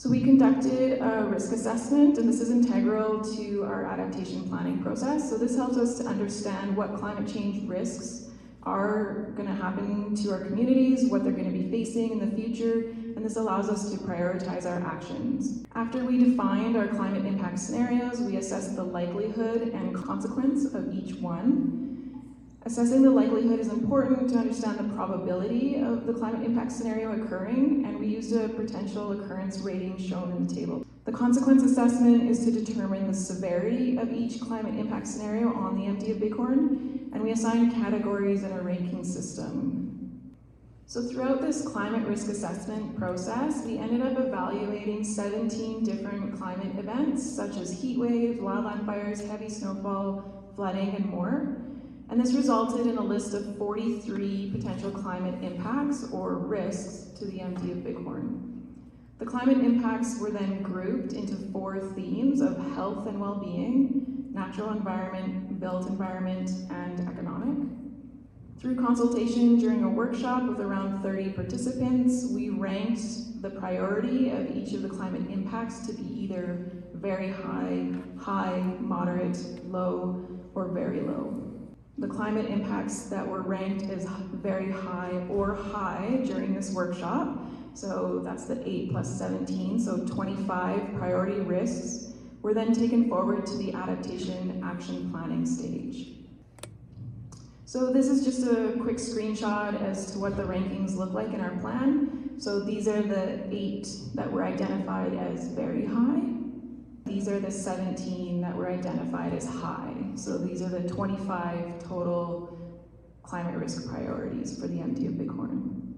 So we conducted a risk assessment, and this is integral to our adaptation planning process. So this helps us to understand what climate change risks are going to happen to our communities, what they're going to be facing in the future, and this allows us to prioritize our actions. After we defined our climate impact scenarios, we assessed the likelihood and consequence of each one. Assessing the likelihood is important to understand the probability of the climate impact scenario occurring, and we used a potential occurrence rating shown in the table. The consequence assessment is to determine the severity of each climate impact scenario on the MD of Bighorn, and we assigned categories in a ranking system. So throughout this climate risk assessment process, we ended up evaluating 17 different climate events, such as heat waves, wildland fires, heavy snowfall, flooding, and more. And this resulted in a list of 43 potential climate impacts or risks to the MD of Bighorn. The climate impacts were then grouped into 4 themes of health and well-being, natural environment, built environment, and economic. Through consultation during a workshop with around 30 participants, we ranked the priority of each of the climate impacts to be either very high, high, moderate, low, or very low. The climate impacts that were ranked as very high or high during this workshop, so that's the 8 plus 17, so 25 priority risks, were then taken forward to the adaptation action planning stage. So this is just a quick screenshot as to what the rankings look like in our plan. So these are the 8 that were identified as very high. These are the 17 that were identified as high. So these are the 25 total climate risk priorities for the MD of Bighorn.